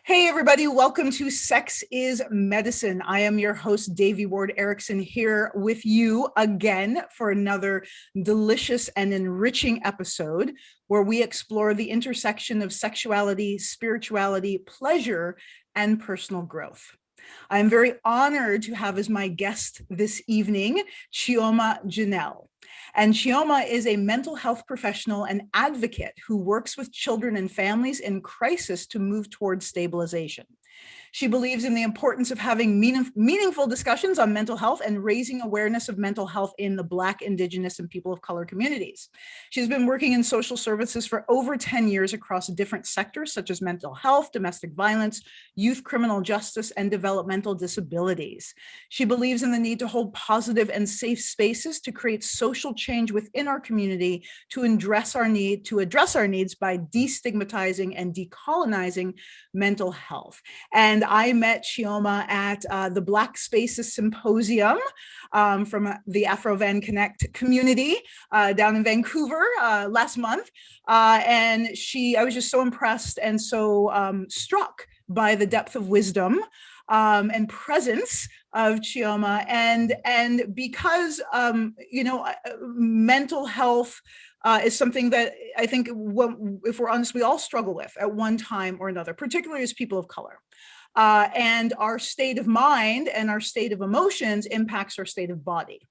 Hey, everybody, welcome to Sex is Medicine. I am your host, Devi Erickson, here with you again for another delicious and enriching episode where we explore the intersection of sexuality, spirituality, pleasure, and personal growth. I'm very honored to have as my guest this evening, Chioma Janelle. And Chioma is a mental health professional and advocate who works with children and families in crisis to move towards stabilization. She believes in the importance of having meaningful discussions on mental health and raising awareness of mental health in the Black, Indigenous, and people of color communities. She's been working in social services for over 10 years across different sectors such as mental health, domestic violence, youth criminal justice, and developmental disabilities. She believes in the need to hold positive and safe spaces to create social change within our community to address our needs by destigmatizing and decolonizing mental health. And I met Chioma at the Black Spaces Symposium from the Afro-Van Connect community down in Vancouver last month. And I was just so impressed and so struck by the depth of wisdom and presence of Chioma, and because mental health is something that I think, if we're honest, we all struggle with at one time or another, particularly as people of color. And our state of mind and our state of emotions impacts our state of body.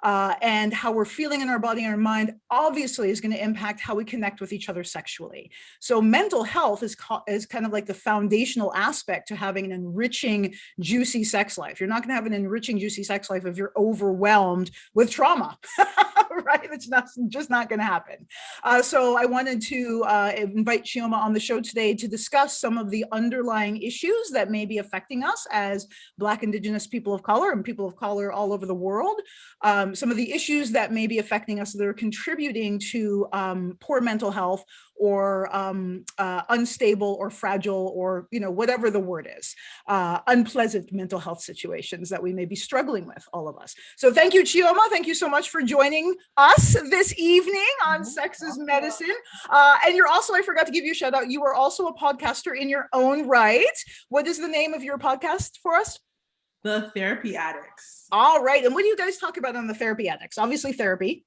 And how we're feeling in our body and our mind obviously is going to impact how we connect with each other sexually. So mental health is kind of like the foundational aspect to having an enriching, juicy sex life. You're not going to have an enriching, juicy sex life if you're overwhelmed with trauma, right? It's just not going to happen. So I wanted to invite Chioma on the show today to discuss some of the underlying issues that may be affecting us as Black, Indigenous people of color and people of color all over the world. Some of the issues that may be affecting us that are contributing to poor mental health or unstable or fragile or, whatever the word is, unpleasant mental health situations that we may be struggling with, all of us. So thank you, Chioma. Thank you so much for joining us this evening on Sex is Medicine. And you're also, I forgot to give you a shout out, you are also a podcaster in your own right. What is the name of your podcast for us? The Therapy Addicts. All right. And what do you guys talk about on the Therapy Addicts? Obviously therapy.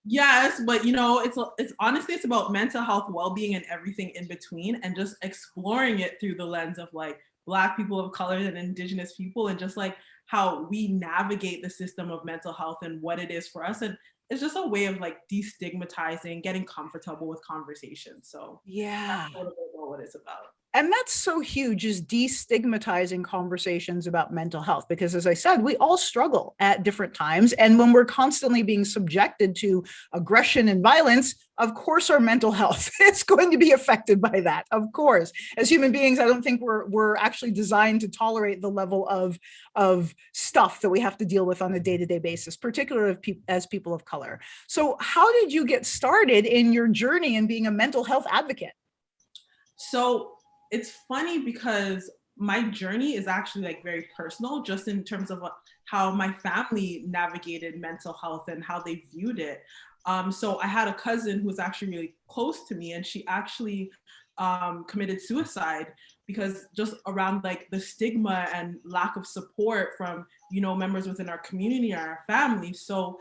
Yes, but it's honestly, it's about mental health, well-being, and everything in between, and just exploring it through the lens of like Black people of color and Indigenous people, and just like how we navigate the system of mental health and what it is for us. And it's just a way of like destigmatizing, getting comfortable with conversations. So yeah, that's a little bit about what it's about. And that's so huge, is destigmatizing conversations about mental health, because as I said, we all struggle at different times. And when we're constantly being subjected to aggression and violence, of course, our mental health is going to be affected by that. Of course, as human beings, I don't think we're actually designed to tolerate the level of stuff that we have to deal with on a day-to-day basis, particularly as people of color. So how did you get started in your journey in being a mental health advocate? So it's funny because my journey is actually like very personal, just in terms of how my family navigated mental health and how they viewed it. So I had a cousin who was actually really close to me, and she actually committed suicide because just around like the stigma and lack of support from, members within our community and our family. So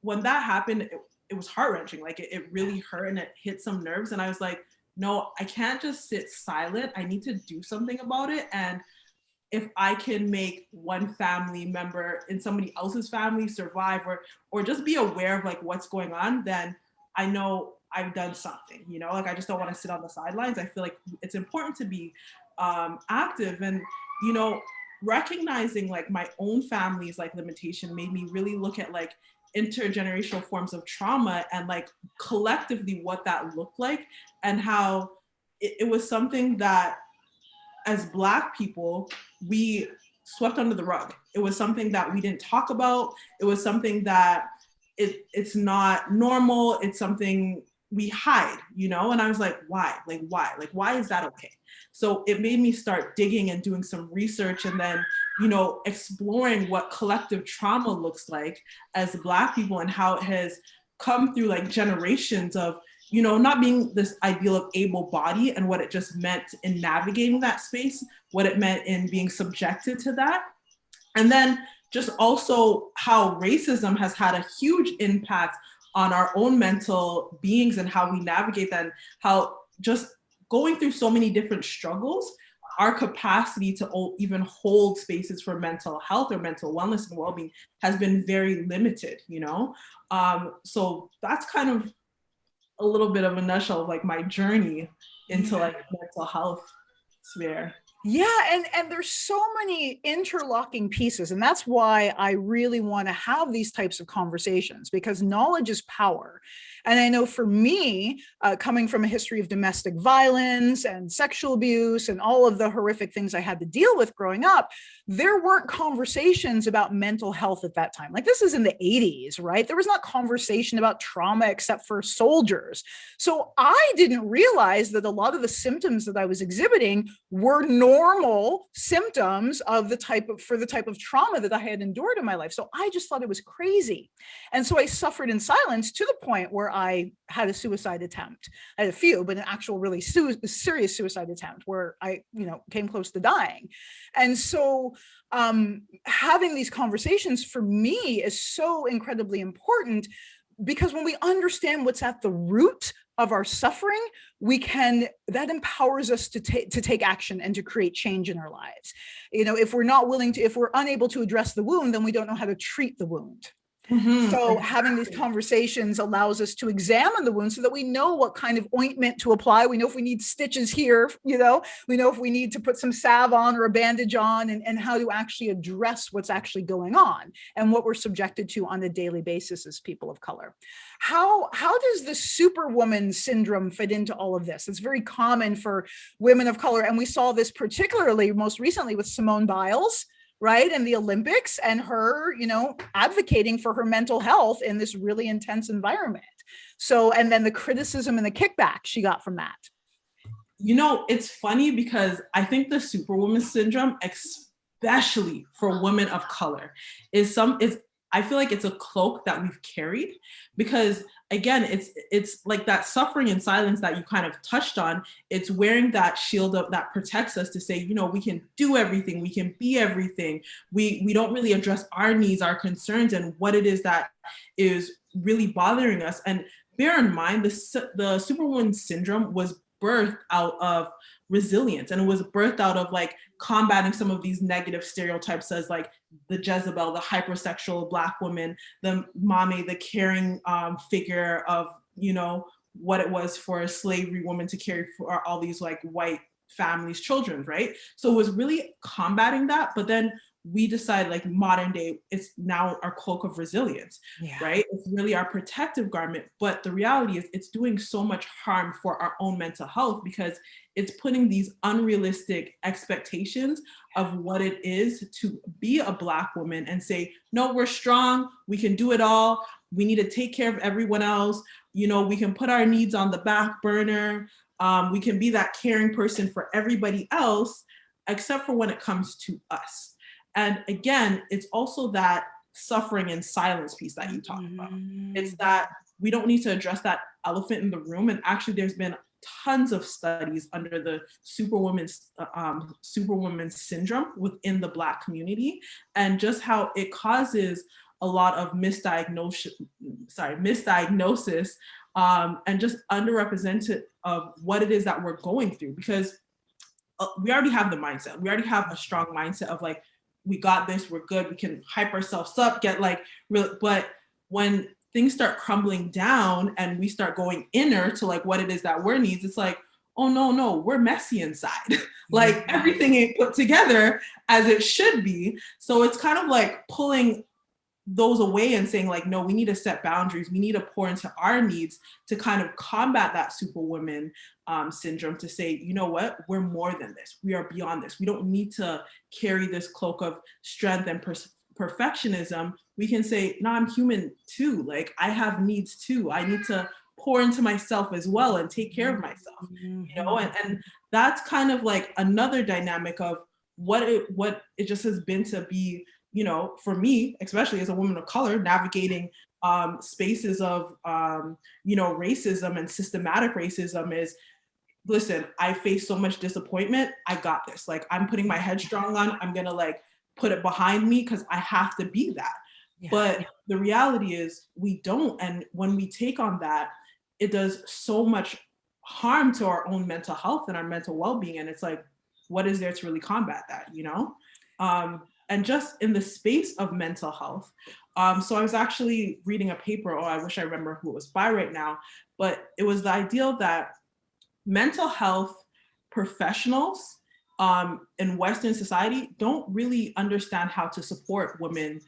when that happened, it was heart-wrenching. Like it really hurt and it hit some nerves. And I was like, no, I can't just sit silent. I need to do something about it. And if I can make one family member in somebody else's family survive or just be aware of like what's going on, then I know I've done something, like I just don't want to sit on the sidelines. I feel like it's important to be active, and, recognizing like my own family's like limitation made me really look at like intergenerational forms of trauma and like collectively what that looked like, and how it was something that as Black people we swept under the rug. It was something that we didn't talk about. It was something that it's not normal. It's something we hide, and I was like, why is that okay? So it made me start digging and doing some research, and then exploring what collective trauma looks like as Black people, and how it has come through like generations of you know, not being this ideal of able body and what it just meant in navigating that space, what it meant in being subjected to that. And then just also how racism has had a huge impact on our own mental beings and how we navigate that, and how just going through so many different struggles, our capacity to even hold spaces for mental health or mental wellness and well-being has been very limited, you know? So that's kind of a little bit of a nutshell of like my journey into like mental health sphere. Yeah, and there's so many interlocking pieces, and that's why I really want to have these types of conversations, because knowledge is power. And I know for me, coming from a history of domestic violence and sexual abuse and all of the horrific things I had to deal with growing up, there weren't conversations about mental health at that time. Like, this is in the 80s, right? There was not conversation about trauma except for soldiers. So I didn't realize that a lot of the symptoms that I was exhibiting were normal symptoms of the type of trauma that I had endured in my life. So I just thought it was crazy. And so I suffered in silence to the point where I had a suicide attempt. I had a few, but an actual really serious suicide attempt where I, came close to dying. And so having these conversations for me is so incredibly important, because when we understand what's at the root of our suffering, that empowers us to take action and to create change in our lives. If we're unable to address the wound, then we don't know how to treat the wound. Mm-hmm. So having these conversations allows us to examine the wound so that we know what kind of ointment to apply. We know if we need stitches here, we know if we need to put some salve on or a bandage on, and how to actually address what's actually going on and what we're subjected to on a daily basis as people of color. How does the superwoman syndrome fit into all of this? It's very common for women of color. And we saw this particularly most recently with Simone Biles, right, in the Olympics, and her, advocating for her mental health in this really intense environment. So, and then the criticism and the kickback she got from that. It's funny because I think the superwoman syndrome, especially for women of color, I feel like it's a cloak that we've carried, because again, it's like that suffering in silence that you kind of touched on. It's wearing that shield up that protects us to say, we can do everything, we can be everything. We don't really address our needs, our concerns, and what it is that is really bothering us. And bear in mind, the superwoman syndrome was birthed out of resilience, and it was birthed out of like combating some of these negative stereotypes as like the Jezebel, the hypersexual Black woman, the mommy, the caring figure of, what it was for a slavery woman to care for all these like white families' children, right? So it was really combating that. But then we decided, like, modern day, it's now our cloak of resilience, right? It's really our protective garment. But the reality is it's doing so much harm for our own mental health, because it's putting these unrealistic expectations of what it is to be a Black woman and say, no, we're strong, we can do it all, we need to take care of everyone else, we can put our needs on the back burner, we can be that caring person for everybody else, except for when it comes to us. And again, it's also that suffering in silence piece that you talked about. It's that we don't need to address that elephant in the room. And actually, there's been tons of studies under the superwoman syndrome within the Black community, and just how it causes a lot of misdiagnosis, and just underrepresented of what it is that we're going through. Because we already have the mindset. We already have a strong mindset of like, we got this, we're good, we can hype ourselves up, get like real. But when things start crumbling down and we start going inner to like what it is that we're needs, it's like, oh no, we're messy inside. Like everything ain't put together as it should be. So it's kind of like pulling those away and saying like, no, we need to set boundaries. We need to pour into our needs to kind of combat that superwoman syndrome, to say, you know what, we're more than this. We are beyond this. We don't need to carry this cloak of strength and perfectionism. We can say, no, I'm human too. Like, I have needs too. I need to pour into myself as well and take care of myself, and that's kind of like another dynamic of what it just has been to be, for me, especially as a woman of color, navigating spaces of, racism and systematic racism is, listen, I face so much disappointment. I got this. Like, I'm putting my head strong on. I'm going to like put it behind me because I have to be that. Yeah. But the reality is we don't. And when we take on that, it does so much harm to our own mental health and our mental well-being. And it's like, what is there to really combat that, and just in the space of mental health. So I was actually reading a paper, I wish I remember who it was by right now, but it was the ideal that mental health professionals in Western society don't really understand how to support women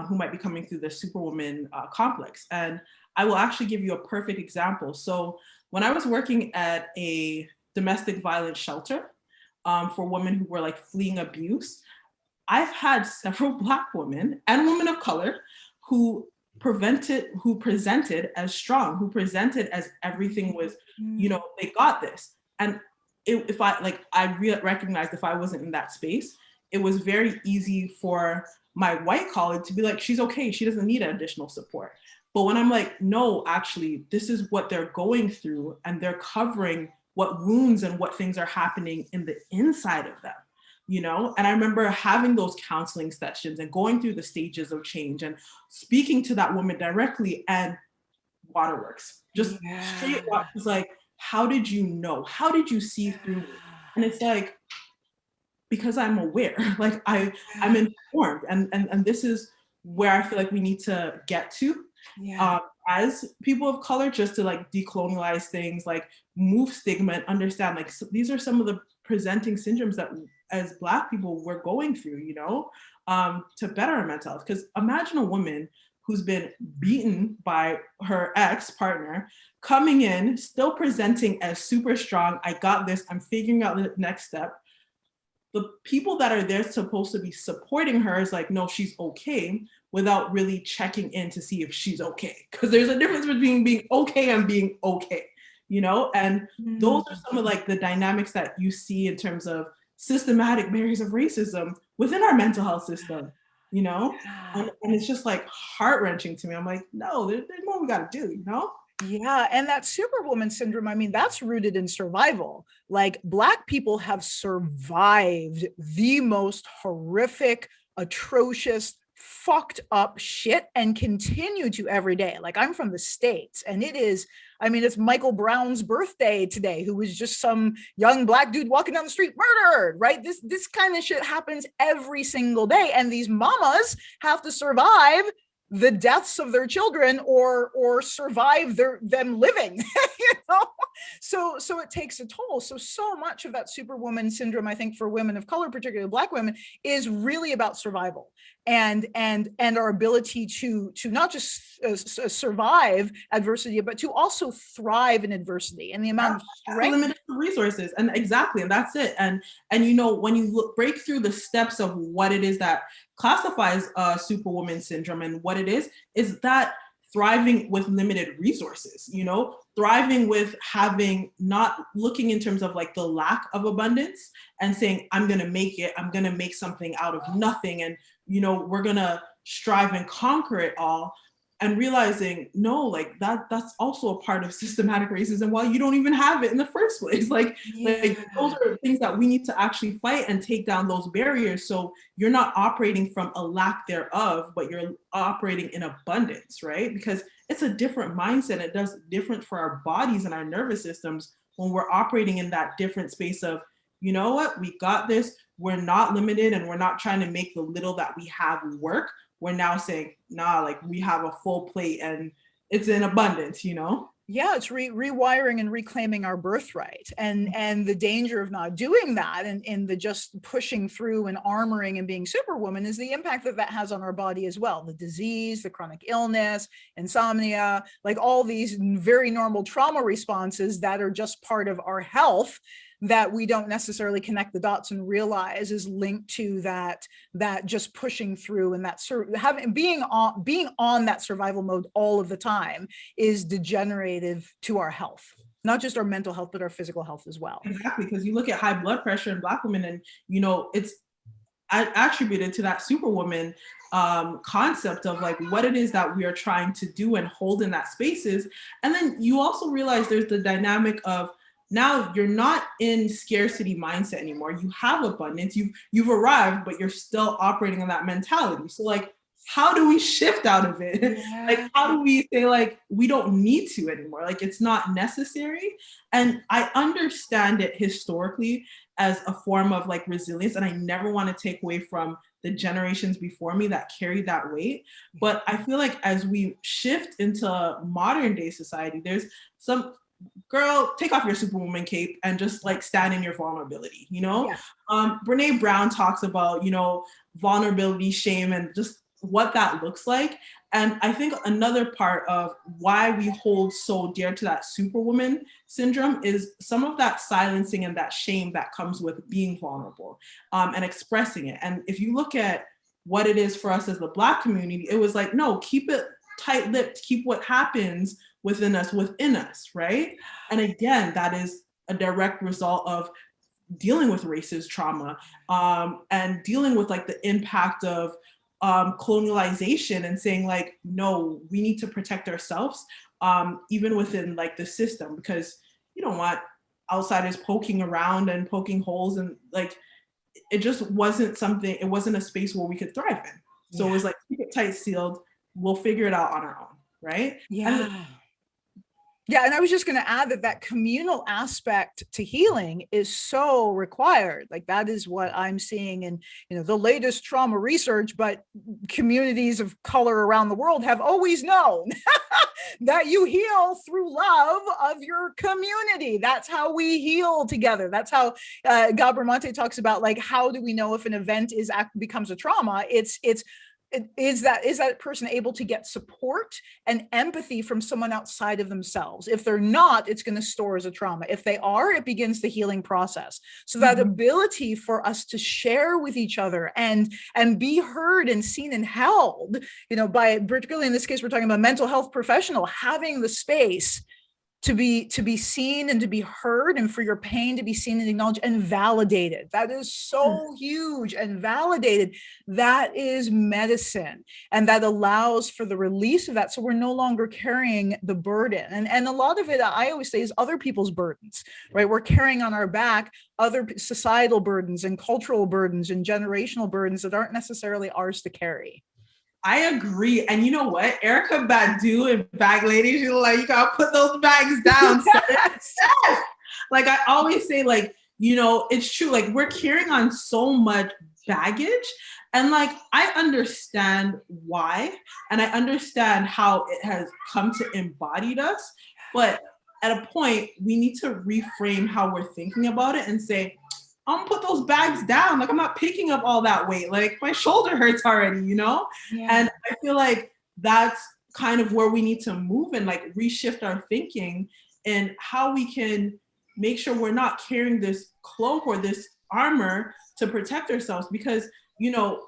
who might be coming through the superwoman complex. And I will actually give you a perfect example. So when I was working at a domestic violence shelter for women who were like fleeing abuse, I've had several Black women and women of color who presented as strong, who presented as everything was, they got this. And I recognized if I wasn't in that space, it was very easy for my white colleague to be like, she's okay, she doesn't need additional support. But when I'm like, no, actually, this is what they're going through, and they're covering what wounds and what things are happening in the inside of them. And I remember having those counseling sessions and going through the stages of change and speaking to that woman directly, and waterworks, just straight up. It's like, how did you know? How did you see through me? And it's like, because I'm aware, like I'm informed. And this is where I feel like we need to get to as people of color, just to like decolonialize things, like move stigma and understand, like, these are some of the presenting syndromes that as Black people we're going through, to better our mental health. Because imagine a woman who's been beaten by her ex-partner coming in, still presenting as super strong. I got this, I'm figuring out the next step. The people that are there supposed to be supporting her is like, no, she's okay, without really checking in to see if she's okay. Because there's a difference between being okay and being okay, and those are some of like the dynamics that you see in terms of systematic barriers of racism within our mental health system, and it's just like heart-wrenching to me. I'm like, no, there's more we got to do, Yeah, and that superwoman syndrome, I mean, that's rooted in survival. Like, Black people have survived the most horrific, atrocious, fucked up shit and continue to every day. Like, I'm from the States, and it's Michael Brown's birthday today, who was just some young Black dude walking down the street murdered, right? This kind of shit happens every single day, and these mamas have to survive the deaths of their children or survive them living, So it takes a toll. So much of that superwoman syndrome, I think, for women of color, particularly Black women, is really about survival and our ability to not just survive adversity, but to also thrive in adversity, and the amount of strength. Limited resources, and exactly, and that's it. And when you break through the steps of what it is that classifies superwoman syndrome, and what it is that thriving with limited resources, thriving with having, not looking in terms of like the lack of abundance and saying, I'm going to make it, I'm going to make something out of nothing. And, we're going to strive and conquer it all. And realizing, no, like that's also a part of systematic racism while you don't even have it in the first place. Like those are things that we need to actually fight and take down those barriers. So you're not operating from a lack thereof, but you're operating in abundance, right? Because it's a different mindset. It does different for our bodies and our nervous systems when we're operating in that different space of, you know what, we got this. We're not limited, and we're not trying to make the little that we have work. We're now saying, nah, like we have a full plate and it's in abundance, Yeah, it's rewiring and reclaiming our birthright, and the danger of not doing that and in the just pushing through and armoring and being superwoman is the impact that has on our body as well. The disease, the chronic illness, insomnia, like all these very normal trauma responses that are just part of our health, that we don't necessarily connect the dots and realize is linked to that just pushing through, and that being on that survival mode all of the time is degenerative to our health, not just our mental health, but our physical health as well. Exactly, because you look at high blood pressure in Black women, and it's I attributed to that superwoman concept of like what it is that we are trying to do and hold in that spaces. And then you also realize there's the dynamic of now you're not in scarcity mindset anymore. You have abundance. You've arrived, but you're still operating in that mentality. So like, how do we shift out of it? Yeah. Like, how do we say like we don't need to anymore? Like it's not necessary. And I understand it historically as a form of like resilience, and I never want to take away from the generations before me that carried that weight. But I feel like as we shift into modern day society, there's some girl, take off your superwoman cape and just like stand in your vulnerability, you know? Yeah. Brene Brown talks about, you know, vulnerability, shame, and just what that looks like. And I think another part of why we hold so dear to that superwoman syndrome is some of that silencing and that shame that comes with being vulnerable and expressing it. And if you look at what it is for us as the Black community, it was like, no, keep it tight-lipped, keep what happens within us, right? And again, that is a direct result of dealing with racist trauma and dealing with like the impact of colonialization and saying like, no, we need to protect ourselves even within like the system, because you don't want outsiders poking around and poking holes, and like it just wasn't something, it wasn't a space where we could thrive in. So it was like, keep it tight sealed, we'll figure it out on our own, right? Yeah, and I was just going to add that that communal aspect to healing is so required. Like that is what I'm seeing in, you know, the latest trauma research, but communities of color around the world have always known that you heal through love of your community. That's how we heal together. That's how Gabor talks about like, how do we know if an event becomes a trauma? Is that person able to get support and empathy from someone outside of themselves? If they're not, it's going to store as a trauma. If they are, it begins the healing process. So that ability for us to share with each other and be heard and seen and held, you know, by, particularly in this case, we're talking about mental health professional, having the space to be seen and to be heard, and for your pain to be seen and acknowledged and validated. That is so huge. And validated, that is medicine, and that allows for the release of that, so we're no longer carrying the burden. And a lot of it, I always say, is other people's burdens, right? We're carrying on our back other societal burdens and cultural burdens and generational burdens that aren't necessarily ours to carry. I agree. And you know what? Erykah Badu and Bag Lady, she's like, you gotta put those bags down. Yes. Like I always say, like, you know, it's true. Like we're carrying on so much baggage. And like, I understand why. And I understand how it has come to embody us. But at a point, we need to reframe how we're thinking about it and say, I'm gonna put those bags down. Like I'm not picking up all that weight. Like my shoulder hurts already, you know? Yeah. And I feel like that's kind of where we need to move and like reshift our thinking and how we can make sure we're not carrying this cloak or this armor to protect ourselves. Because, you know,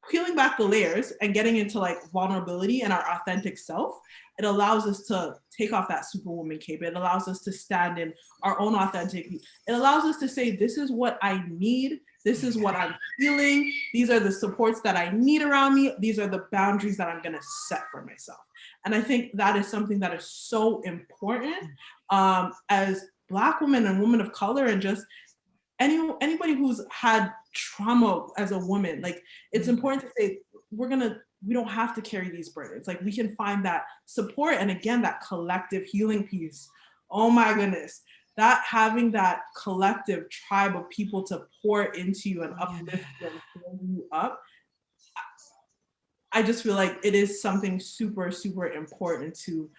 peeling back the layers and getting into like vulnerability and our authentic self, it allows us to take off that superwoman cape. It allows us to stand in our own authenticity. It allows us to say, this is what I need. This is what I'm feeling. These are the supports that I need around me. These are the boundaries that I'm gonna set for myself. And I think that is something that is so important as Black women and women of color, and just anybody who's had trauma as a woman. Like it's important to say, we don't have to carry these burdens. Like we can find that support. And again, that collective healing piece. Oh my goodness, that having that collective tribe of people to pour into you and uplift you and pull you up. I just feel like it is something super, super important to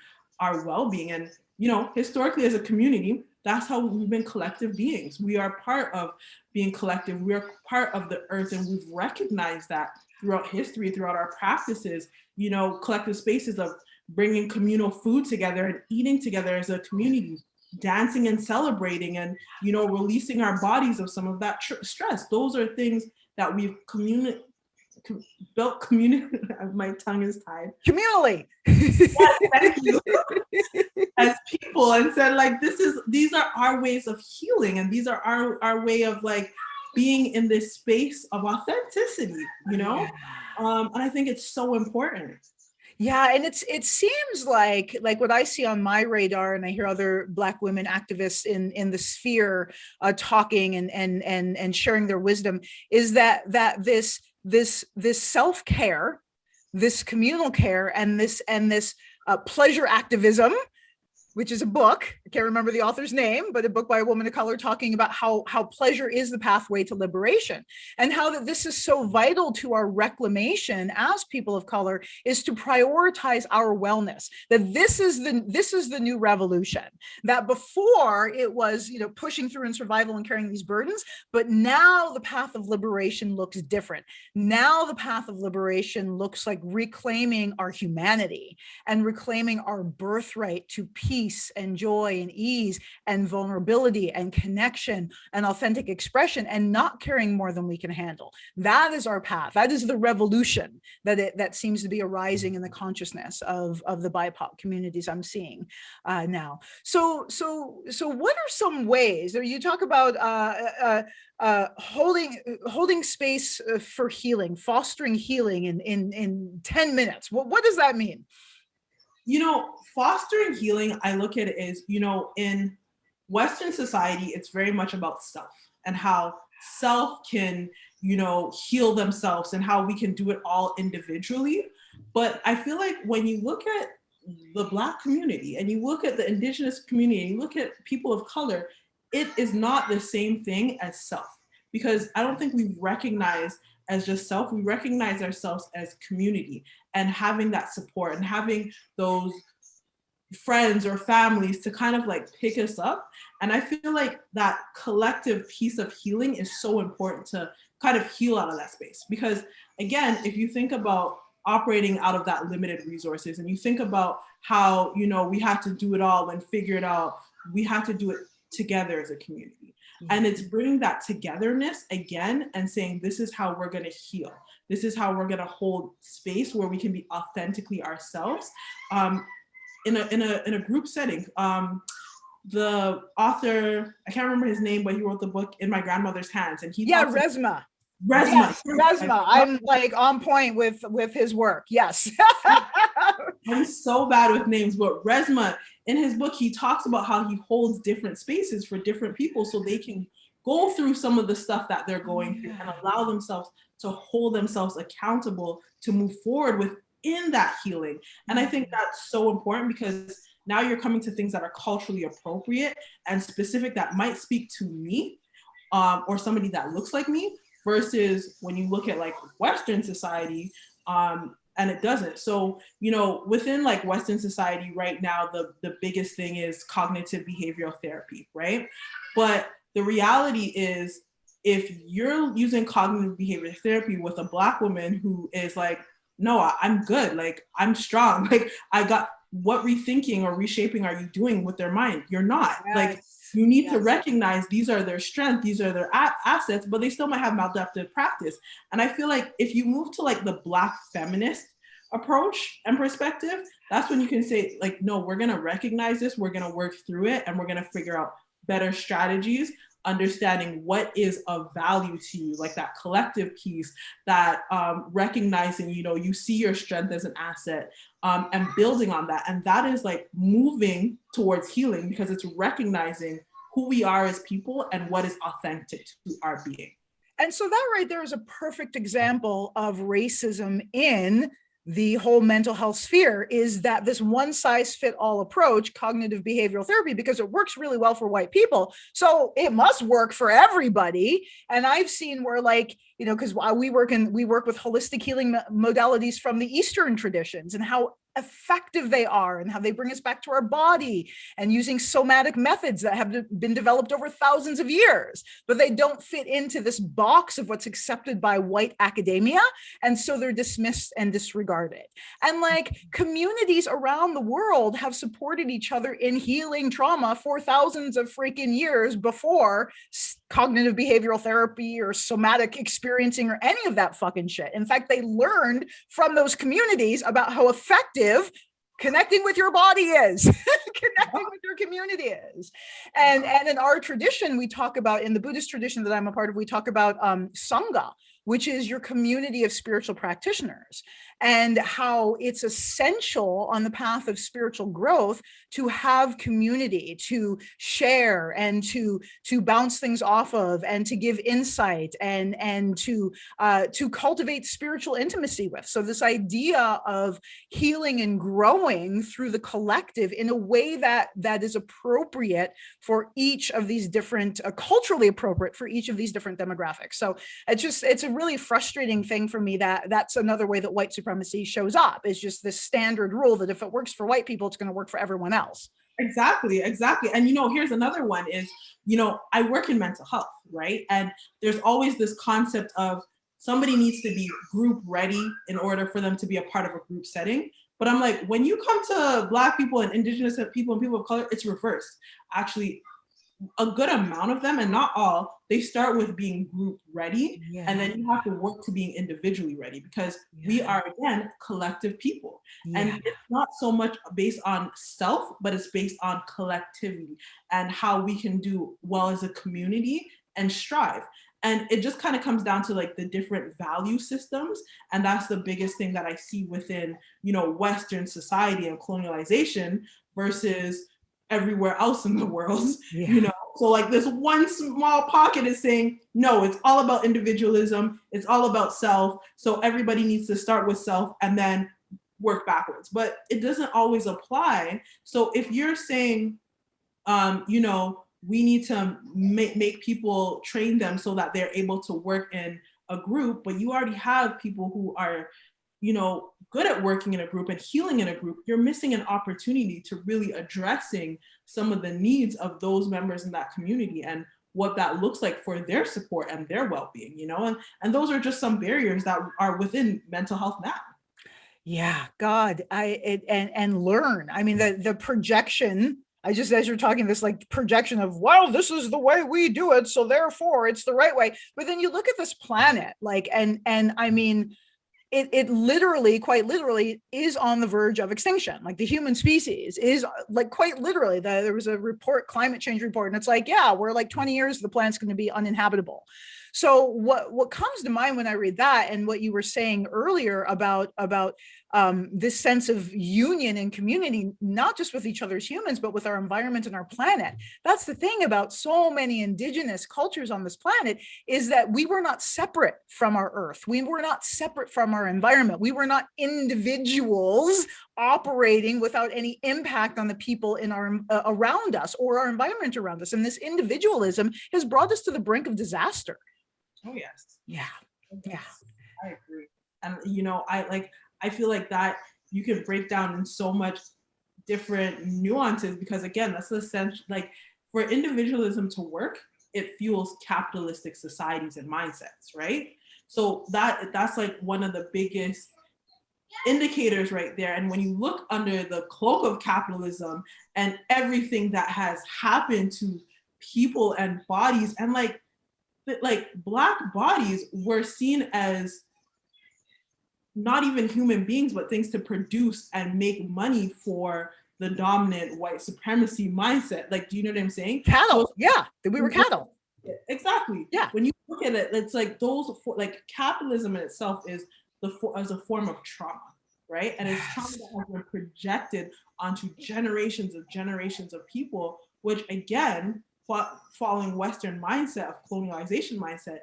our well-being. And, you know, historically as a community, that's how we've been collective beings. We are part of being collective. We are part of the earth, and we've recognized that throughout history, throughout our practices, you know, collective spaces of bringing communal food together and eating together as a community, dancing and celebrating, and, you know, releasing our bodies of some of that stress. Those are things that we've built community. My tongue is tied. Communally. Yes, thank you. As people, and said like, these are our ways of healing, and these are our way of like being in this space of authenticity, you know? And I think it's so important. Yeah, and it seems like what I see on my radar, and I hear other Black women activists in the sphere talking and sharing their wisdom, is that this self-care, this communal care, and this pleasure activism, which is a book. I can't remember the author's name, but a book by a woman of color talking about how pleasure is the pathway to liberation, and how that this is so vital to our reclamation as people of color, is to prioritize our wellness. That this is the new revolution. That before it was, pushing through in survival and carrying these burdens, but now the path of liberation looks different. Now the path of liberation looks like reclaiming our humanity and reclaiming our birthright to peace and joy and ease and vulnerability and connection and authentic expression, and not carrying more than we can handle. That is our path. That is the revolution that seems to be arising in the consciousness of the BIPOC communities I'm seeing now. So what are some ways, or you talk about holding space for healing, fostering healing in 10 minutes. What does that mean? Fostering healing, I look at it as, in Western society, it's very much about self and how self can, heal themselves and how we can do it all individually. But I feel like when you look at the Black community and you look at the Indigenous community and you look at people of color, it is not the same thing as self, because I don't think we recognize as just self, we recognize ourselves as community, and having that support and having those friends or families to kind of like pick us up. And I feel like that collective piece of healing is so important to kind of heal out of that space. Because again, if you think about operating out of that limited resources and you think about how, we have to do it all and figure it out, we have to do it together as a community. And it's bringing that togetherness again and saying, this is how we're going to heal. This is how we're going to hold space where we can be authentically ourselves in a group setting. The author, I can't remember his name, but he wrote the book In My Grandmother's Hands. And Resmaa. Yes, Resmaa. I'm like on point with his work. Yes. I'm so bad with names, but Resmaa, in his book, he talks about how he holds different spaces for different people so they can go through some of the stuff that they're going through and allow themselves to hold themselves accountable to move forward within that healing. And I think that's so important, because now you're coming to things that are culturally appropriate and specific that might speak to me or somebody that looks like me, versus when you look at like Western society, and it doesn't. So, within like Western society right now, the biggest thing is cognitive behavioral therapy, right? But the reality is, if you're using cognitive behavioral therapy with a Black woman who is like, no, I'm good, like I'm strong, like what rethinking or reshaping are you doing with their mind? You're not. Yes. Like, you need to recognize these are their strengths, these are their assets, but they still might have maladaptive practice. And I feel like if you move to like the Black feminist approach and perspective, that's when you can say like, no, we're going to recognize this, we're going to work through it, and we're going to figure out better strategies, understanding what is of value to you, like that collective piece, that recognizing, you see your strength as an asset, and building on that. And that is like moving towards healing, because it's recognizing who we are as people and what is authentic to our being. And so that right there is a perfect example of racism in the whole mental health sphere, is that this one size fit all approach, cognitive behavioral therapy, because it works really well for white people, so it must work for everybody. And I've seen where like, because we work with holistic healing modalities from the Eastern traditions, and how effective they are and how they bring us back to our body, and using somatic methods that have been developed over thousands of years, but they don't fit into this box of what's accepted by white academia. And so they're dismissed and disregarded. And like communities around the world have supported each other in healing trauma for thousands of freaking years before cognitive behavioral therapy or somatic experiencing or any of that fucking shit. In fact, they learned from those communities about how effective connecting with your body is. connecting with your community is. And in our tradition, we talk about, in the Buddhist tradition that I'm a part of, we talk about Sangha, which is your community of spiritual practitioners, and how it's essential on the path of spiritual growth to have community, to share and to bounce things off of, and to give insight, and to cultivate spiritual intimacy with. So this idea of healing and growing through the collective in a way that is appropriate for each of these different, culturally appropriate for each of these different demographics. So it's a really frustrating thing for me that that's another way that white supremacy shows up, is just this standard rule that if it works for white people, it's going to work for everyone else. Exactly. And, here's another one is, I work in mental health, right? And there's always this concept of somebody needs to be group ready in order for them to be a part of a group setting. But I'm like, when you come to Black people and Indigenous people and people of color, it's reversed. Actually, a good amount of them, and not all, they start with being group ready, and then you have to work to being individually ready, because we are, again, collective people. And it's not so much based on self, but it's based on collectivity and how we can do well as a community and strive. And it just kind of comes down to like the different value systems. And that's the biggest thing that I see within, Western society and colonialization versus everywhere else in the world, So like this one small pocket is saying, no, it's all about individualism. It's all about self. So everybody needs to start with self and then work backwards. But it doesn't always apply. So if you're saying, we need to make people, train them so that they're able to work in a group, but you already have people who are, good at working in a group and healing in a group, you're missing an opportunity to really addressing some of the needs of those members in that community and what that looks like for their support and their well-being, and those are just some barriers that are within mental health now. Yeah, God, and learn. I mean, the projection, as you're talking, this like projection of, well, this is the way we do it, so therefore it's the right way. But then you look at this planet, like, and I mean, it literally, quite literally, is on the verge of extinction. Like the human species is like quite literally, there was a report, climate change report, and it's like, yeah, we're like 20 years, the planet's going to be uninhabitable. So what comes to mind when I read that, and what you were saying earlier about this sense of union and community, not just with each other's humans, but with our environment and our planet. That's the thing about so many indigenous cultures on this planet, is that we were not separate from our earth. We were not separate from our environment. We were not individuals operating without any impact on the people in our around us or our environment around us. And this individualism has brought us to the brink of disaster. Oh, yes. Yeah. Yeah. I agree. And, I feel like that you can break down in so much different nuances, because again, that's the sense, like for individualism to work, it fuels capitalistic societies and mindsets, right? So that's like one of the biggest indicators right there. And when you look under the cloak of capitalism and everything that has happened to people and bodies, and like Black bodies were seen as not even human beings, but things to produce and make money for the dominant white supremacy mindset. Like, do you know what I'm saying? Cattle. So, yeah, we were cattle. Exactly. Yeah. When you look at it, it's like like capitalism in itself is as a form of trauma, right? And it's trauma that has been projected onto generations of people, which again, following Western mindset of colonialization mindset,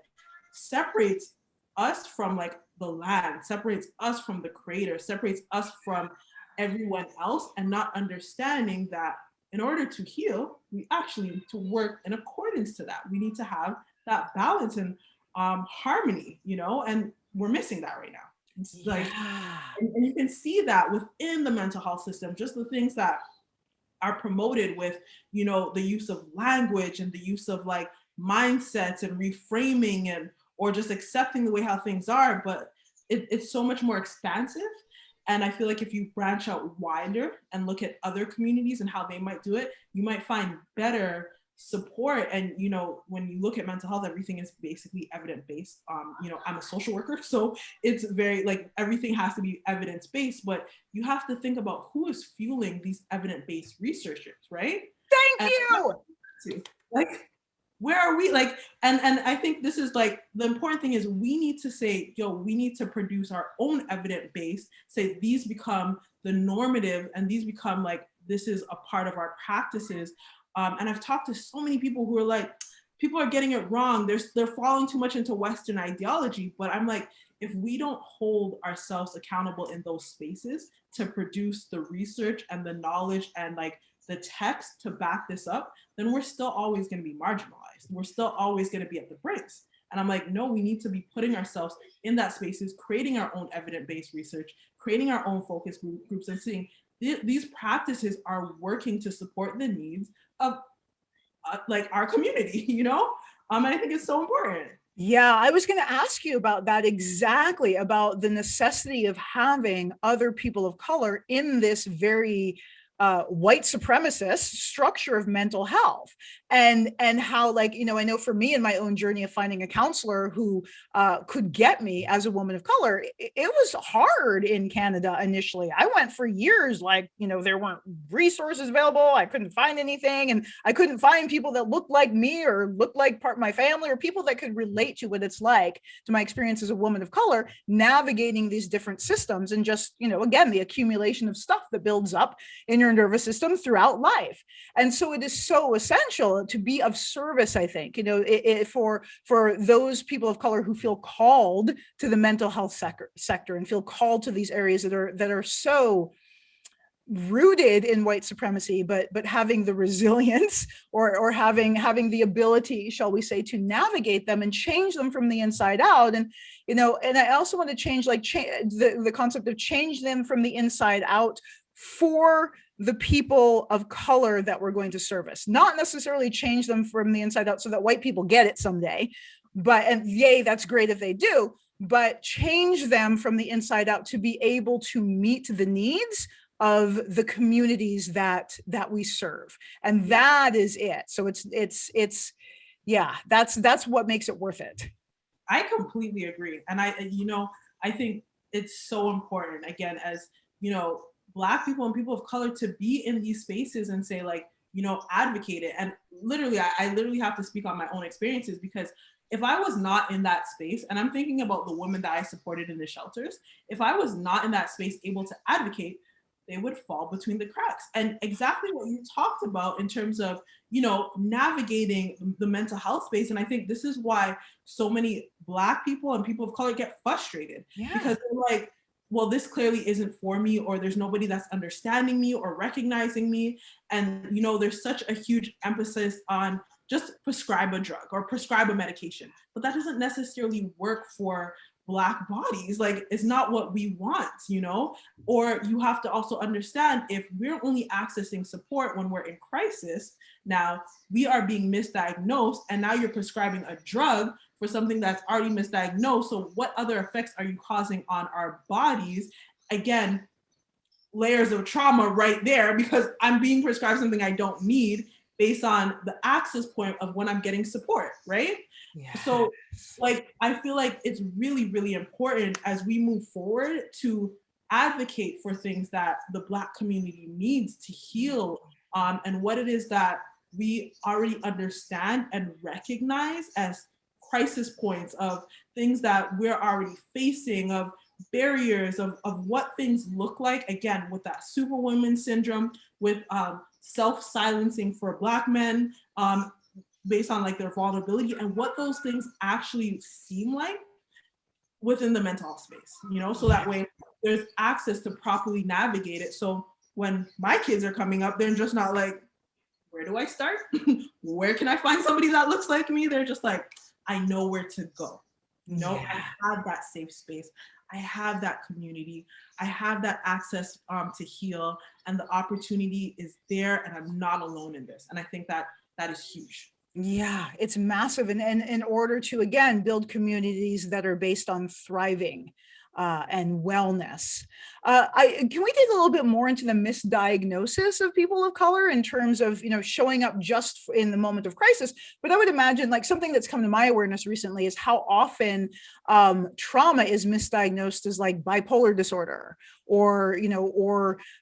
separates us from like the land, separates us from the creator, separates us from everyone else, and not understanding that in order to heal, we actually need to work in accordance to that. We need to have that balance and harmony, and we're missing that right now. It's like, and you can see that within the mental health system, just the things that are promoted with, the use of language and the use of like mindsets and reframing or just accepting the way how things are, but it's so much more expansive. And I feel like if you branch out wider and look at other communities and how they might do it, you might find better support. And, when you look at mental health, everything is basically evidence-based. I'm a social worker, so it's very like everything has to be evidence-based, but you have to think about who is fueling these evidence-based researchers, right? Thank you. Like, where are we? Like, and I think this is like the important thing is we need to say, we need to produce our own evidence base, say these become the normative and these become like, this is a part of our practices. And I've talked to so many people who are like, people are getting it wrong. They're falling too much into Western ideology. But I'm like, if we don't hold ourselves accountable in those spaces to produce the research and the knowledge and like the text to back this up, then we're still always going to be marginalized. We're still always going to be at the brinks. And I'm like, no, we need to be putting ourselves in that spaces, creating our own evidence-based research, creating our own focus groups, and seeing these practices are working to support the needs of like our community, and I think it's so important. Yeah, I was going to ask you about that exactly, about the necessity of having other people of color in this very white supremacist structure of mental health, and how, like, I know for me in my own journey of finding a counselor who could get me as a woman of color, it was hard in Canada initially. I went for years, like, there weren't resources available. I couldn't find anything, and I couldn't find people that looked like me or looked like part of my family, or people that could relate to what it's like, to my experience as a woman of color, navigating these different systems, and just, again, the accumulation of stuff that builds up in your nervous system throughout life. And so it is so essential to be of service, I think, for those people of color who feel called to the mental health sector and feel called to these areas that are so rooted in white supremacy, but having the resilience, or having the ability, shall we say, to navigate them and change them from the inside out. And and I also want to change the concept of change them from the inside out for the people of color that we're going to service, not necessarily change them from the inside out so that white people get it someday, and yay, that's great if they do, but change them from the inside out to be able to meet the needs of the communities that we serve. And that is it. So it's yeah, that's what makes it worth it. I completely agree. And I think it's so important, again, as Black people and people of color, to be in these spaces and say, like, advocate it. And literally, I literally have to speak on my own experiences, because if I was not in that space, and I'm thinking about the women that I supported in the shelters, if I was not in that space able to advocate, they would fall between the cracks. And exactly what you talked about in terms of, navigating the mental health space. And I think this is why so many Black people and people of color get frustrated, because they're like, well, this clearly isn't for me, or there's nobody that's understanding me or recognizing me. And, there's such a huge emphasis on just prescribe a drug or prescribe a medication, but that doesn't necessarily work for Black bodies. Like, it's not what we want, or you have to also understand, if we're only accessing support when we're in crisis, now we are being misdiagnosed, and now you're prescribing a drug for something that's already misdiagnosed. So what other effects are you causing on our bodies? Again, layers of trauma right there, because I'm being prescribed something I don't need based on the access point of when I'm getting support, right? Yes. So, like, I feel like it's really, really important as we move forward to advocate for things that the Black community needs to heal, and what it is that we already understand and recognize as crisis points, of things that we're already facing, of barriers, of what things look like, again, with that superwoman syndrome, with self-silencing for Black men, based on like their vulnerability, and what those things actually seem like within the mental health space, so that way there's access to properly navigate it. So when my kids are coming up, they're just not like, where do I start? Where can I find somebody that looks like me? They're just like, I know where to go. I have that safe space. I have that community. I have that access to heal, and the opportunity is there, and I'm not alone in this. And I think that is huge. Yeah, it's massive. And in order to, again, build communities that are based on thriving, and wellness. Can we dig a little bit more into the misdiagnosis of people of color in terms of, showing up just in the moment of crisis? But I would imagine, like, something that's come to my awareness recently is how often trauma is misdiagnosed as like bipolar disorder, or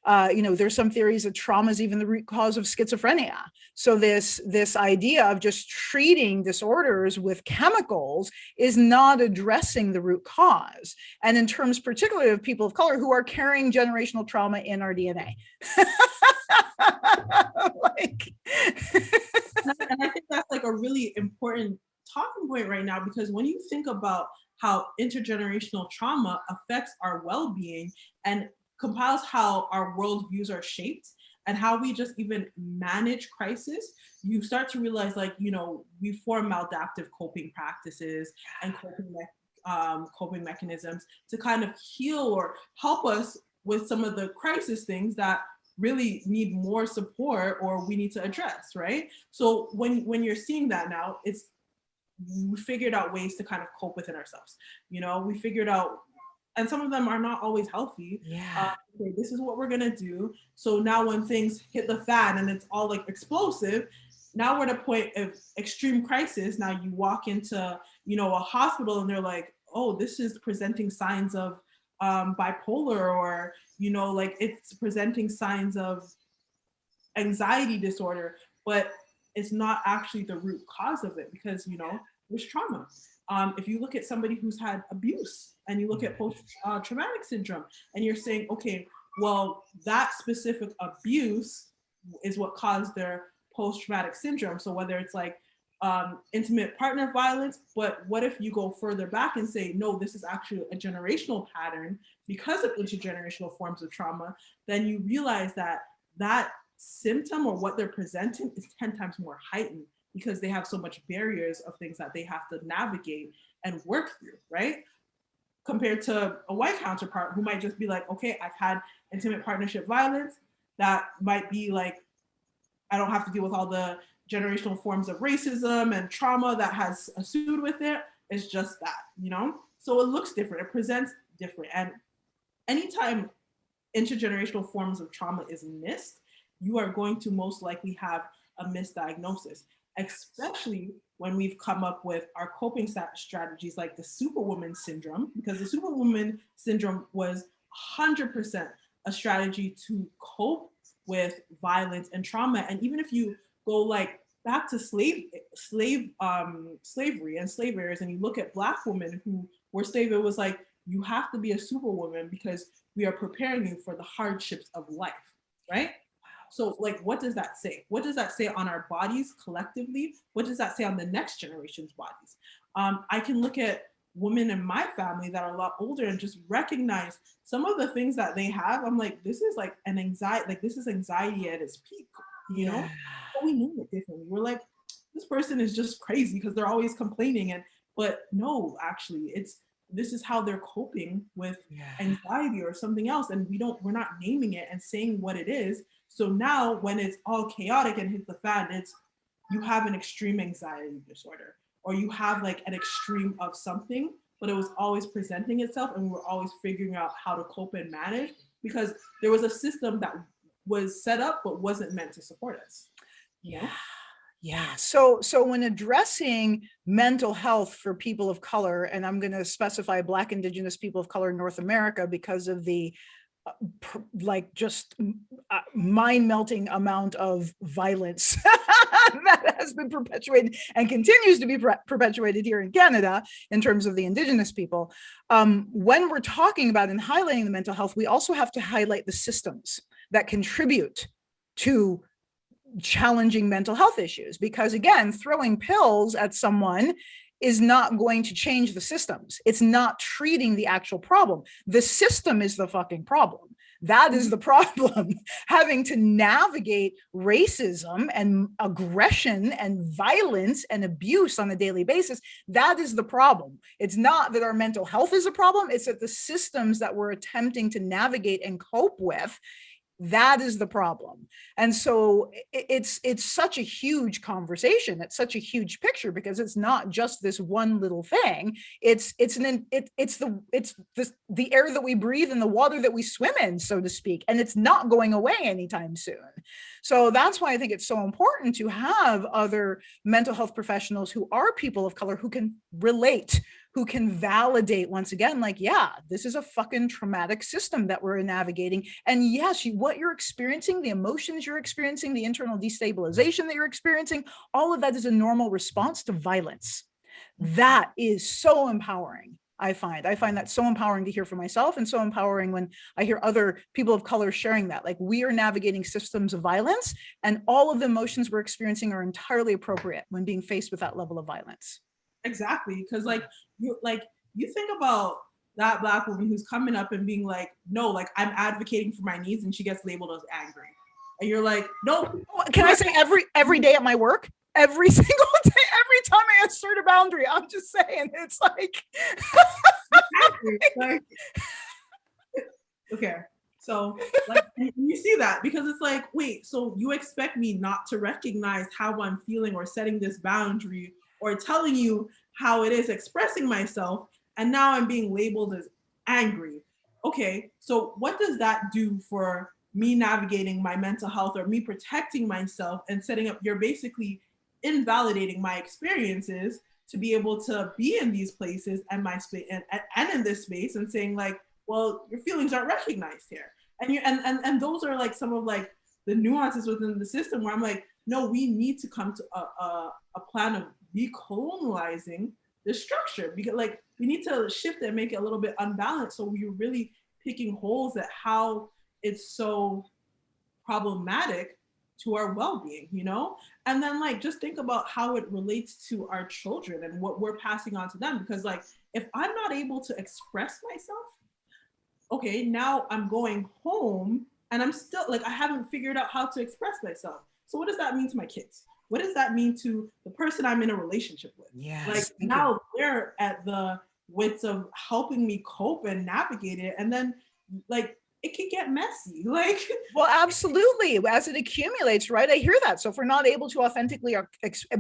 there's some theories that trauma is even the root cause of schizophrenia. So this idea of just treating disorders with chemicals is not addressing the root cause. And in terms particularly of people of color who are carrying generational trauma in our DNA. And I think that's like a really important talking point right now, because when you think about how intergenerational trauma affects our well-being and compiles how our worldviews are shaped and how we just even manage crisis, you start to realize, like, we form maladaptive coping practices and coping mechanisms to kind of heal or help us with some of the crisis things that really need more support or we need to address, right? So when you're seeing that now, we figured out ways to kind of cope within ourselves. We figured out, and some of them are not always healthy. Yeah. Okay, this is what we're gonna do. So now when things hit the fan and it's all like explosive, now we're at a point of extreme crisis. Now you walk into, a hospital and they're like, oh, this is presenting signs of bipolar, or, like it's presenting signs of anxiety disorder, but it's not actually the root cause of it, because, there's trauma. If you look at somebody who's had abuse and you look at post-traumatic syndrome and you're saying, okay, well, that specific abuse is what caused their post-traumatic syndrome. So whether it's like intimate partner violence, but what if you go further back and say, no, this is actually a generational pattern because of intergenerational forms of trauma, then you realize that symptom or what they're presenting is 10 times more heightened because they have so much barriers of things that they have to navigate and work through, right? Compared to a white counterpart who might just be like, okay, I've had intimate partnership violence. That might be like, I don't have to deal with all the generational forms of racism and trauma that has ensued with it. It's just that, So it looks different, it presents different. And anytime intergenerational forms of trauma is missed, you are going to most likely have a misdiagnosis, especially when we've come up with our coping strategies like the Superwoman syndrome, because the Superwoman syndrome was 100% a strategy to cope with violence and trauma. And even if you go like back to slavery and slave errors, and you look at Black women who were slave, it was like, you have to be a superwoman because we are preparing you for the hardships of life, right? So like, what does that say? What does that say on our bodies collectively? What does that say on the next generation's bodies? I can look at women in my family that are a lot older and just recognize some of the things that they have. I'm like, this is like an anxiety, like this is anxiety at its peak, know? But we name it differently. We're like, this person is just crazy because they're always complaining. But no, actually, this is how they're coping with anxiety or something else. And we're not naming it and saying what it is. So now when it's all chaotic and hits the fan, you have an extreme anxiety disorder, or you have like an extreme of something, but it was always presenting itself and we were always figuring out how to cope and manage because there was a system that was set up but wasn't meant to support us. Yeah. So when addressing mental health for people of color, and I'm going to specify Black, Indigenous people of color in North America because of the mind-melting amount of violence that has been perpetuated and continues to be perpetuated here in Canada in terms of the Indigenous people. When we're talking about and highlighting the mental health, we also have to highlight the systems that contribute to challenging mental health issues, because again, throwing pills at someone is not going to change the systems. It's not treating the actual problem. The system is the fucking problem. That is the problem. Having to navigate racism and aggression and violence and abuse on a daily basis, that is the problem. It's not that our mental health is a problem, it's that the systems that we're attempting to navigate and cope with That is the problem. And so it's such a huge conversation. It's such a huge picture because it's not just this one little thing. It's the air that we breathe and the water that we swim in, so to speak. And it's not going away anytime soon. So that's why I think it's so important to have other mental health professionals who are people of color who can relate, who can validate once again, like, yeah, this is a fucking traumatic system that we're navigating. And yes, what you're experiencing, the emotions you're experiencing, the internal destabilization that you're experiencing, all of that is a normal response to violence. That is so empowering. I find that so empowering to hear for myself, and so empowering when I hear other people of color sharing that, like, we are navigating systems of violence and all of the emotions we're experiencing are entirely appropriate when being faced with that level of violence. Exactly, because you think about that Black woman who's coming up and being like, no, like, I'm advocating for my needs, and she gets labeled as angry, and you're like, no. Can I say every day at my work, every single day, every time I assert a boundary, I'm just saying, it's like, like okay, so like you see that, because it's like, wait, so you expect me not to recognize how I'm feeling or setting this boundary or telling you how it is expressing myself, and now I'm being labeled as angry. Okay, so what does that do for me navigating my mental health or me protecting myself and setting up? You're basically invalidating my experiences to be able to be in these places and my space and in this space, and saying like, well, your feelings aren't recognized here. And you and those are like some of like the nuances within the system where I'm like, no, we need to come to a plan of decolonializing the structure, because like we need to shift it and make it a little bit unbalanced, so we're really picking holes at how it's so problematic to our well-being, you know? And then like just think about how it relates to our children and what we're passing on to them, because like if I'm not able to express myself, okay, now I'm going home and I'm still like, I haven't figured out how to express myself. So what does that mean to my kids? What does that mean to the person I'm in a relationship with? yes, like now they're at the wits of helping me cope and navigate it. And then like it can get messy. Like, well, absolutely. As it accumulates, right? I hear that. So if we're not able to authentically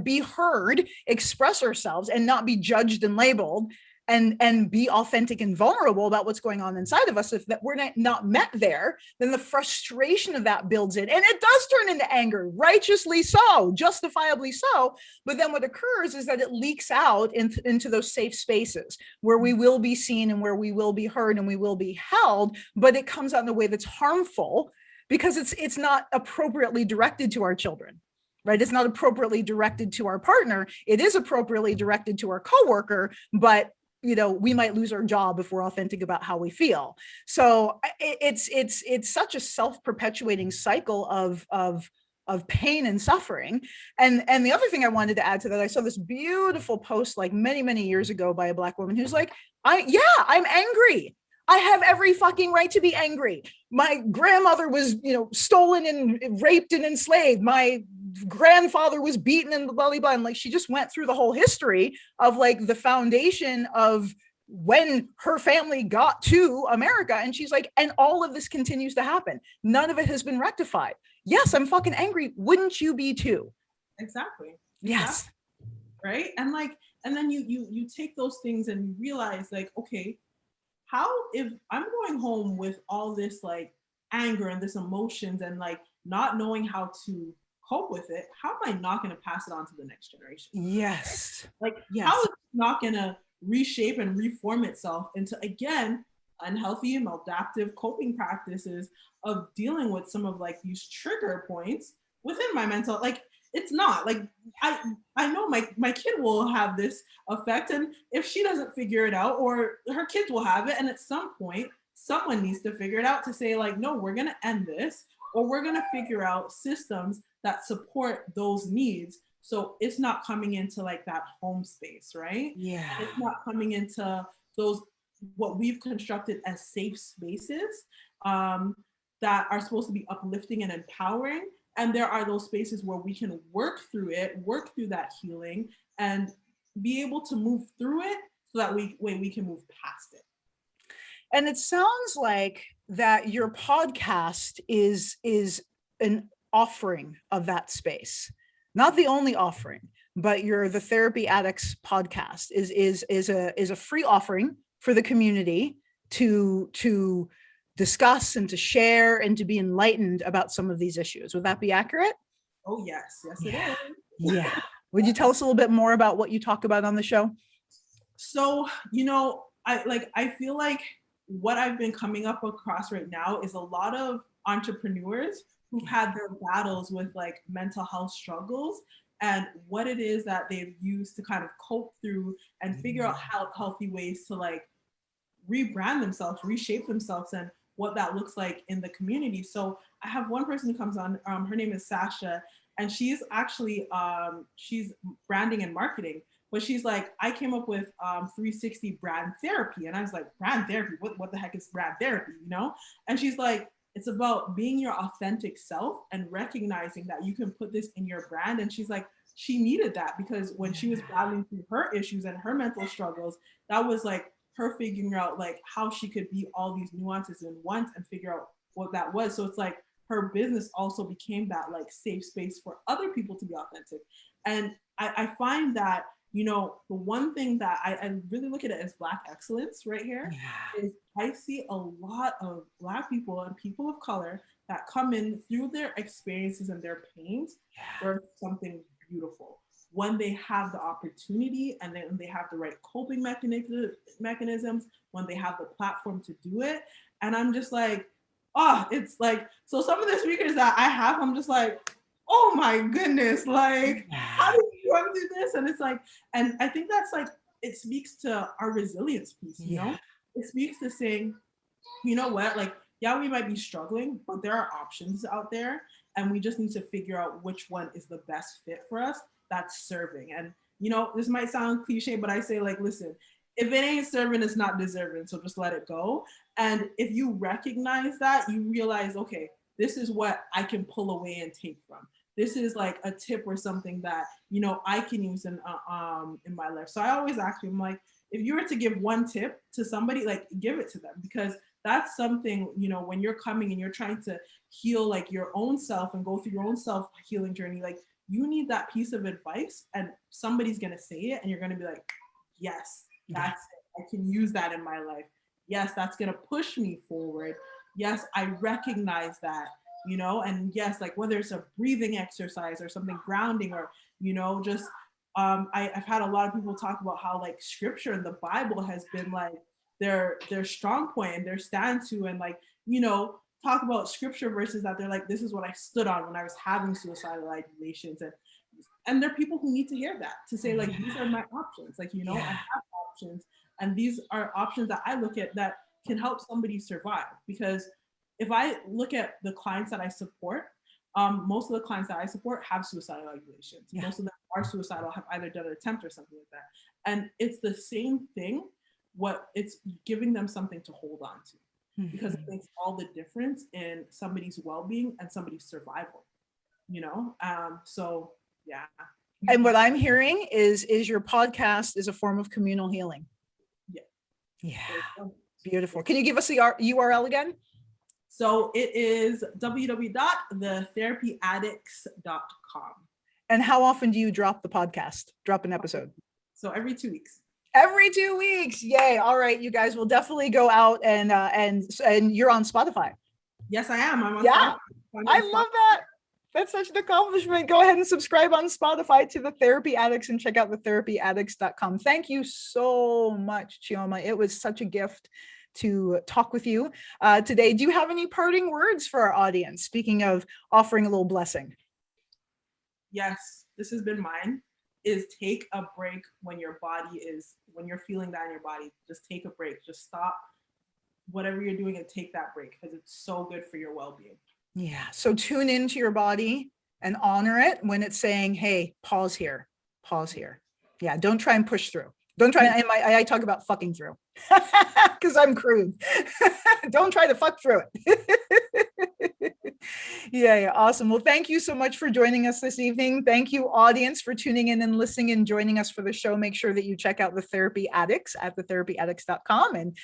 be heard, express ourselves, and not be judged and labeled, and be authentic and vulnerable about what's going on inside of us, if that we're not met there, then the frustration of that builds in, and it does turn into anger, righteously so, justifiably so. But then what occurs is that it leaks out into those safe spaces where we will be seen and where we will be heard and we will be held, but it comes out in a way that's harmful because it's not appropriately directed to our children. Right? It's not appropriately directed to our partner. It is appropriately directed to our coworker, but we might lose our job if we're authentic about how we feel. So it's such a self-perpetuating cycle of pain and suffering. And the other thing I wanted to add to that, I saw this beautiful post like many years ago by a Black woman who's like, I'm angry. I have every fucking right to be angry. My grandmother was, stolen and raped and enslaved. My grandfather was beaten and blah, blah, blah. And like, she just went through the whole history of like the foundation of when her family got to America. And she's like, and all of this continues to happen. None of it has been rectified. Yes, I'm fucking angry. Wouldn't you be too? Exactly. Yes. Right. And like, and then you take those things and you realize like, okay, how, if I'm going home with all this like anger and this emotions and like not knowing how to cope with it, how am I not going to pass it on to the next generation? Yes. Like, yes. How is it not going to reshape and reform itself into, again, unhealthy maladaptive coping practices of dealing with some of like these trigger points within my mental, like, it's not like I know my kid will have this effect, and if she doesn't figure it out, or her kids will have it, and at some point someone needs to figure it out to say like, no, we're going to end this, or we're going to figure out systems that support those needs, so it's not coming into like that home space, right? Yeah. It's not coming into those what we've constructed as safe spaces that are supposed to be uplifting and empowering. And there are those spaces where we can work through it, work through that healing, and be able to move through it so that we can move past it. And it sounds like that your podcast is an offering of that space. Not the only offering, but the Therapy Addicts podcast is a free offering for the community to discuss and to share and to be enlightened about some of these issues. Would that be accurate? Oh yes, it Yeah. is. Yeah. Would you tell us a little bit more about what you talk about on the show? So, I feel like what I've been coming up across right now is a lot of entrepreneurs who've had their battles with like mental health struggles and what it is that they've used to kind of cope through and figure out how healthy ways to like rebrand themselves, reshape themselves, and what that looks like in the community. So I have one person who comes on, her name is Sasha, and she's actually, she's branding and marketing, but she's like, I came up with 360 brand therapy. And I was like, brand therapy? What the heck is brand therapy, you know? And she's like, it's about being your authentic self and recognizing that you can put this in your brand. And she's like, she needed that because when she was battling through her issues and her mental struggles, that was like her figuring out like how she could be all these nuances in once and figure out what that was. So it's like her business also became that like safe space for other people to be authentic. And I find that, you know, the one thing that I really look at it as Black excellence right here is I see a lot of Black people and people of color that come in through their experiences and their pains for something beautiful when they have the opportunity and then they have the right coping mechanisms, when they have the platform to do it. And I'm just like, oh, it's like, so some of the speakers that I have, I'm just like, oh my goodness, like, how did you run through this? And it's like, and I think that's like, it speaks to our resilience piece, you know? It speaks to saying, you know what, like, yeah, we might be struggling, but there are options out there. And we just need to figure out which one is the best fit for us that's serving. And, you know, this might sound cliche, but I say, like, listen, if it ain't serving, it's not deserving. So just let it go. And if you recognize that, you realize, okay, this is what I can pull away and take from. This is like a tip or something that, you know, I can use in my life. So I always ask you, I'm like, if you were to give one tip to somebody, like, give it to them, because that's something, you know, when you're coming and you're trying to heal like your own self and go through your own self healing journey, like, you need that piece of advice and somebody's going to say it and you're going to be like, yes, that's it. I can use that in my life. Yes, that's going to push me forward. Yes, I recognize that, you know, and yes, like whether it's a breathing exercise or something grounding or, you know, just, I've had a lot of people talk about how like scripture in the Bible has been like their strong point and their stand to, and like, you know, talk about scripture verses that they're like, this is what I stood on when I was having suicidal ideations. And there are people who need to hear that, to say like, these are my options. Like, you know, I have options and these are options that I look at that can help somebody survive. Because if I look at the clients that I support, most of the clients that I support have suicidal ideations. Most of them are suicidal, have either done an attempt or something like that. And it's the same thing, what it's giving them something to hold on to. Because it makes all the difference in somebody's well-being and somebody's survival, you know? So yeah. And what I'm hearing is your podcast is a form of communal healing. Yeah. Beautiful. Can you give us the URL again? So it is www.thetherapyaddicts.com. And how often do you drop the podcast? Drop an episode? So every 2 weeks. Every 2 weeks. Yay. All right. You guys will definitely go out and you're on Spotify. Yes, I am. I'm on Spotify. I Spotify. love that. That's such an accomplishment. Go ahead and subscribe on Spotify to The Therapy Addicts and check out thetherapyaddicts.com. Thank you so much, Chioma. It was such a gift to talk with you today. Do you have any parting words for our audience? Speaking of offering a little blessing. Yes, this has been mine. Is take a break when you're feeling that in your body. Just take a break. Just stop whatever you're doing and take that break, because it's so good for your well-being. Yeah. So tune into your body and honor it when it's saying, hey, pause here, pause here. Yeah. Don't try and push through. Don't try. I talk about fucking through because I'm crude. Don't try to fuck through it. Yeah, awesome. Well, thank you so much for joining us this evening. Thank you, audience, for tuning in and listening and joining us for the show. Make sure that you check out the Therapy Addicts at thetherapyaddicts.com and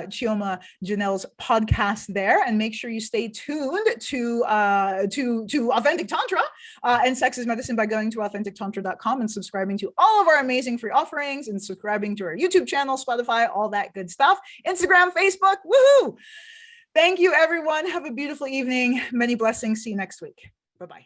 Chioma Janelle's podcast there. And make sure you stay tuned to Authentic Tantra and Sex is Medicine by going to authentictantra.com and subscribing to all of our amazing free offerings and subscribing to our YouTube channel, Spotify, all that good stuff. Instagram, Facebook, woohoo! Thank you, everyone. Have a beautiful evening. Many blessings. See you next week. Bye-bye.